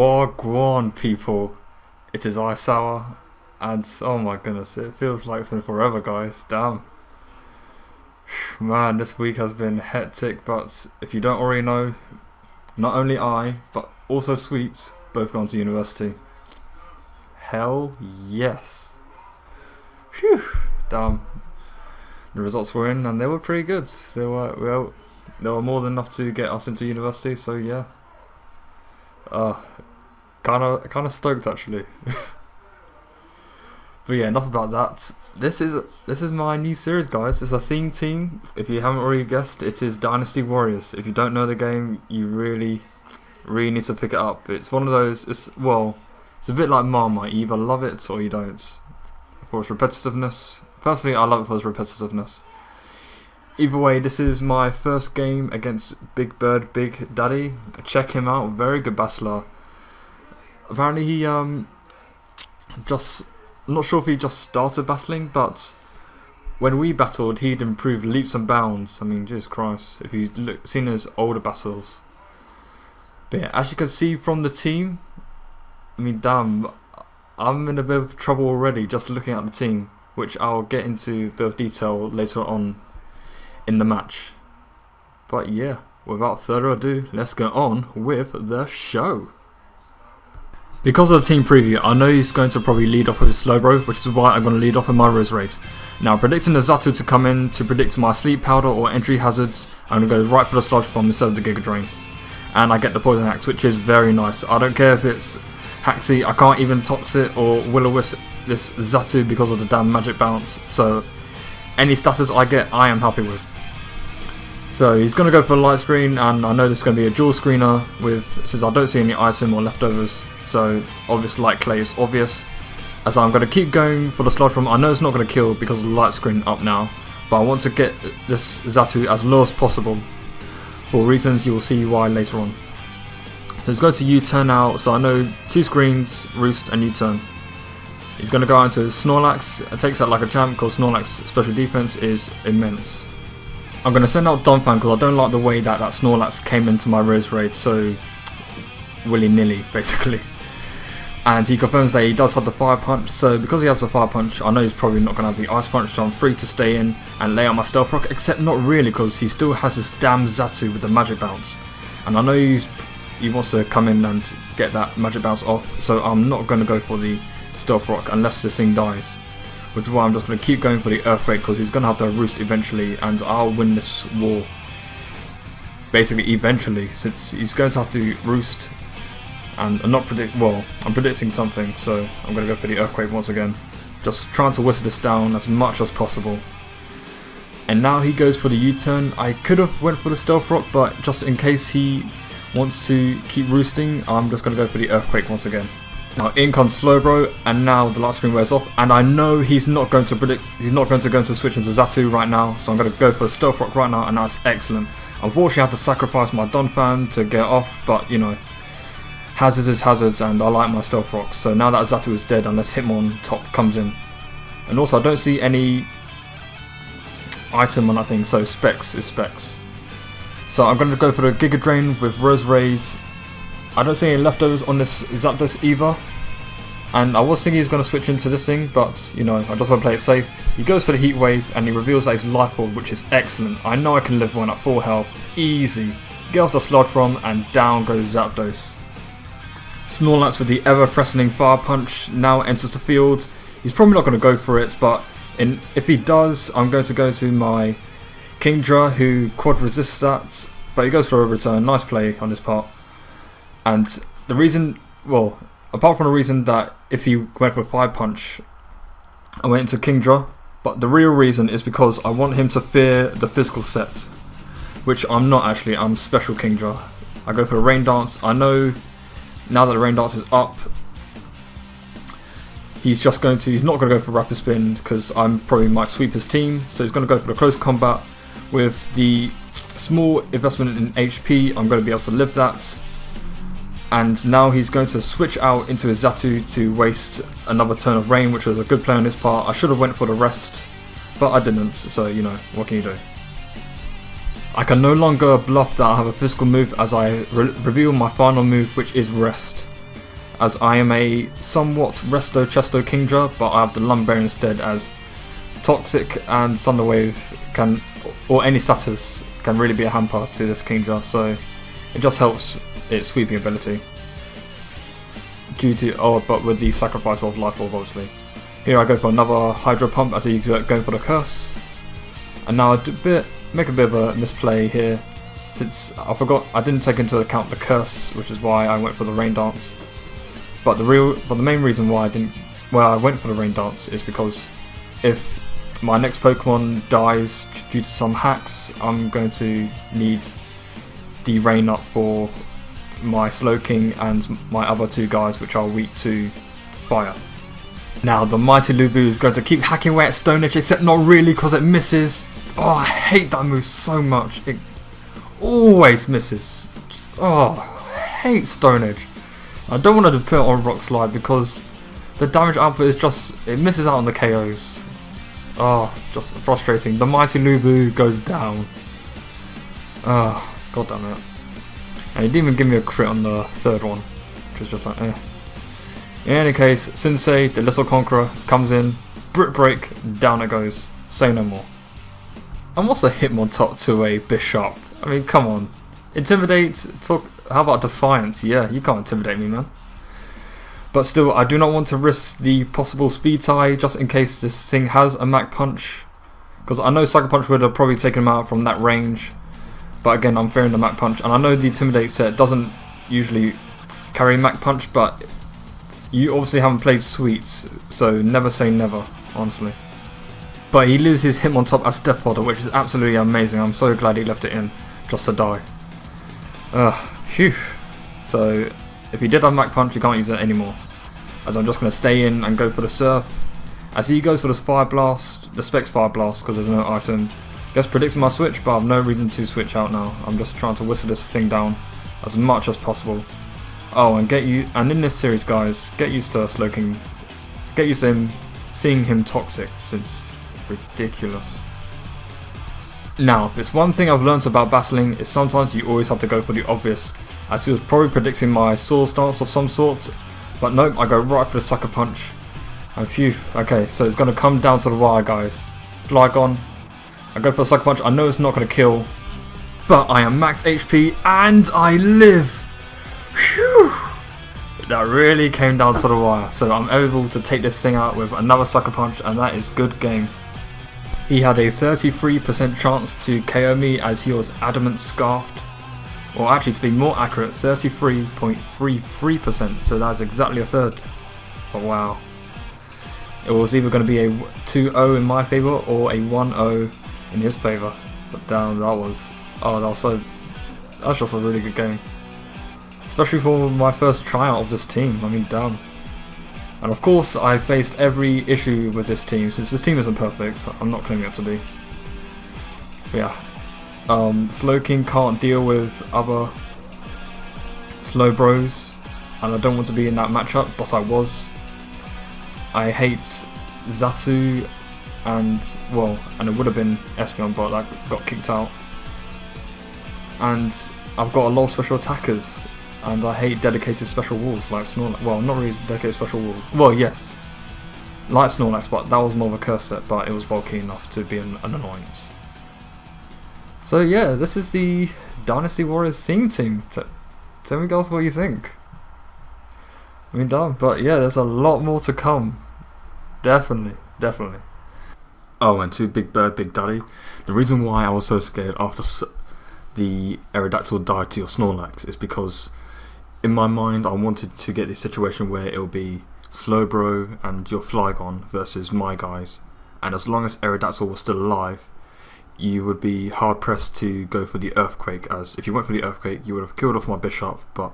Wagwan people, it is Ice Hour, and oh my goodness, it feels like it's been forever, guys. Damn, man, this week has been hectic. But if you don't already know, not only I, but also Sweet, both gone to university. Hell yes. Phew, damn. The results were in, and they were pretty good. They were more than enough to get us into university. So yeah. Kind of stoked actually. But yeah, enough about that. This is my new series, guys. It's a theme team. If you haven't already guessed, it is Dynasty Warriors. If you don't know the game, you really need to pick it up. It's one of those. It's a bit like Marmite. You either love it or you don't. For its repetitiveness. Personally, I love it for its repetitiveness. Either way, this is my first game against BigBirdBigDaddy. Check him out, very good battler. Apparently he I'm not sure if he just started battling, but when we battled he'd improved leaps and bounds. I mean, Jesus Christ, if you've seen his older battles. But yeah, as you can see from the team, I mean, damn, I'm in a bit of trouble already just looking at the team, which I'll get into a bit of detail later on in the match. But yeah, without further ado, let's go on with the show. Because of the team preview, I know he's going to probably lead off with his Slowbro, which is why I'm going to lead off with my Riz Raid. Now, predicting the Zatu to come in to predict my Sleep Powder or entry hazards, I'm going to go right for the Sludge Bomb instead of the Giga Drain. And I get the Poison Axe, which is very nice. I don't care if it's Haxy, I can't even Tox it or Will-O-Wisp this Zatu because of the damn Magic Bounce. So any status I get, I am happy with. So he's going to go for a light screen, and I know this is going to be a dual screener since I don't see any item or leftovers. So obvious light clay is obvious. As I'm going to keep going for the Sludge Bomb. I know it's not going to kill because of the light screen up now, but I want to get this Zatu as low as possible for reasons you will see why later on. So he's going to U-turn out, so I know 2 screens, Roost and U-turn. He's going to go into Snorlax. It takes out like a champ because Snorlax's special defense is immense. I'm going to send out Donphan because I don't like the way that Snorlax came into my Riz Raid so willy-nilly, basically. And he confirms that he does have the Fire Punch, so because he has the Fire Punch, I know he's probably not going to have the Ice Punch, so I'm free to stay in and lay out my Stealth Rock, except not really because he still has his damn Zatu with the Magic Bounce. And I know he wants to come in and get that Magic Bounce off, so I'm not going to go for the Stealth Rock unless this thing dies. Which is why I'm just going to keep going for the Earthquake because he's going to have to Roost eventually and I'll win this war. Basically eventually, since he's going to have to Roost and I'm predicting something, so I'm going to go for the Earthquake once again. Just trying to whistle this down as much as possible. And now he goes for the U-turn. I could have went for the Stealth Rock, but just in case he wants to keep roosting, I'm just going to go for the Earthquake once again. Now in comes Slowbro, and now the light screen wears off, and I know he's not going to go into switch into Zatu right now, so I'm going to go for a Stealth Rock right now, and that's excellent. Unfortunately I had to sacrifice my Donphan to get off, but you know, hazards is hazards, and I like my Stealth Rocks, so now that Zatu is dead unless Hitmon top comes in. And also I don't see any item on that thing, so Specs is Specs. So I'm going to go for the Giga Drain with Rose Raids. I don't see any leftovers on this Zapdos either, and I was thinking he's going to switch into this thing, but you know, I just want to play it safe. He goes for the Heat Wave and he reveals that he's Life Orb, which is excellent. I know I can live one at full health, easy. Get off the Sludge Bomb and down goes Zapdos. Snorlax with the ever-threatening Fire Punch now enters the field. He's probably not going to go for it, but if he does, I'm going to go to my Kingdra, who quad resists that, but he goes for a return. Nice play on his part. And the reason, well, apart from the reason that if he went for a Fire Punch, I went into Kingdra, but the real reason is because I want him to fear the physical set, which I'm not actually. I'm special Kingdra. I go for a Rain Dance. I know now that the Rain Dance is up, he's not going to go for Rapid Spin because I'm probably might sweep his team, so he's going to go for the Close Combat with the small investment in HP. I'm going to be able to live that. And now he's going to switch out into his Zatu to waste another turn of Rain, which was a good play on his part. I should have went for the rest, but I didn't, so you know, what can you do? I can no longer bluff that I have a physical move as I reveal my final move, which is Rest. as I am a somewhat resto chesto kingdra, but I have the lumber instead, as toxic and thunderwave can, or any status can really be a hamper to this kingdra, so it just helps its sweeping ability due to, but with the sacrifice of life orb obviously. Here I go for another hydro pump as he's going for the curse, and now I make a bit of a misplay here, since I forgot I didn't take into account the curse, which is why I went for the rain dance. But the main reason why I went for the rain dance is because if my next Pokemon dies due to some hacks, I'm going to need the rain up for my Slowking and my other two guys, which are weak to fire. Now the mighty Lubu is going to keep hacking away at Stone Edge, except not really because it misses. Oh, I hate that move so much. It always misses. Oh, I hate Stone Edge. I don't want to put it on Rock Slide because the damage output is just, it misses out on the KOs. Oh, just frustrating. The mighty Lubu goes down. Oh, god damn it. And he didn't even give me a crit on the third one, which was just like, eh. In any case, Sensei, the Little Conqueror, comes in, Brick Break, down it goes. Say no more. And what's a Hitmontop to a Bishop? I mean, come on. Intimidate, talk. How about Defiance? Yeah, you can't intimidate me, man. But still, I do not want to risk the possible speed tie just in case this thing has a Mach Punch. Because I know Sucker Punch would have probably taken him out from that range. But again, I'm fearing the Mach Punch. And I know the Intimidate set doesn't usually carry Mach Punch, but you obviously haven't played Sweets, so never say never, honestly. But he leaves his Hitmontop as Death Fodder, which is absolutely amazing. I'm so glad he left it in, just to die. Phew. So, if he did have Mach Punch, he can't use it anymore. As I'm just going to stay in and go for the Surf. As he goes for this Fire Blast, the Specs Fire Blast, because there's no item. Just predicting my switch, but I have no reason to switch out now. I'm just trying to whistle this thing down as much as possible. Oh, and in this series, guys, get used to Slowking. Get used to him, seeing him toxic, since ridiculous. Now, if it's one thing I've learnt about battling, is sometimes you always have to go for the obvious, as he was probably predicting my Sword Stance of some sort, but nope, I go right for the Sucker Punch, and phew, okay, so it's going to come down to the wire, guys. Flygon, I go for the Sucker Punch, I know it's not going to kill, but I am max HP, and I live! Phew! That really came down to the wire, so I'm able to take this thing out with another Sucker Punch, and that is good game. He had a 33% chance to KO me as he was Adamant Scarfed. Or actually, to be more accurate, 33.33%, so that's exactly a third. But wow. It was either going to be a 2-0 in my favour or a 1-0 in his favour. But damn, that was just a really good game. Especially for my first tryout of this team, I mean damn. And of course I faced every issue with this team, since this team isn't perfect, so I'm not claiming it to be. But yeah. Slowking can't deal with other slow bros, and I don't want to be in that matchup, but I was. I hate Xatu and it would have been Espeon, but that got kicked out. And I've got a lot of special attackers, and I hate dedicated special walls like Snorlax. Well, not really dedicated special walls. Well, yes, like Snorlax, but that was more of a curse set, but it was bulky enough to be an annoyance. So yeah, this is the Dynasty Warriors theme team. Tell me guys what you think. I mean, damn, but yeah, there's a lot more to come. Definitely. Oh, and to BigBirdBigDaddy, the reason why I was so scared after the Aerodactyl died to your Snorlax is because in my mind I wanted to get this situation where it'll be Slowbro and your Flygon versus my guys, and as long as Aerodactyl was still alive, you would be hard pressed to go for the Earthquake, as if you went for the Earthquake you would have killed off my Bishop, but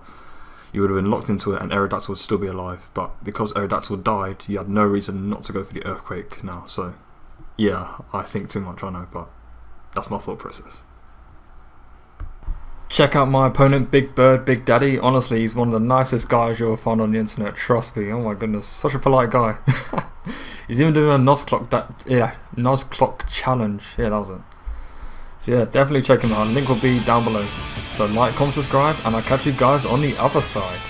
you would have been locked into it and Aerodactyl would still be alive. But because Aerodactyl died, you had no reason not to go for the Earthquake now. So yeah, I think too much, I know, but that's my thought process. Check out my opponent, BigBirdBigDaddy. Honestly, he's one of the nicest guys you'll find on the internet, trust me. Oh my goodness, such a polite guy. He's even doing a Nuzlocke challenge. Yeah, that was it. So yeah, definitely check him out. Link will be down below. So like, comment, subscribe, and I'll catch you guys on the other side.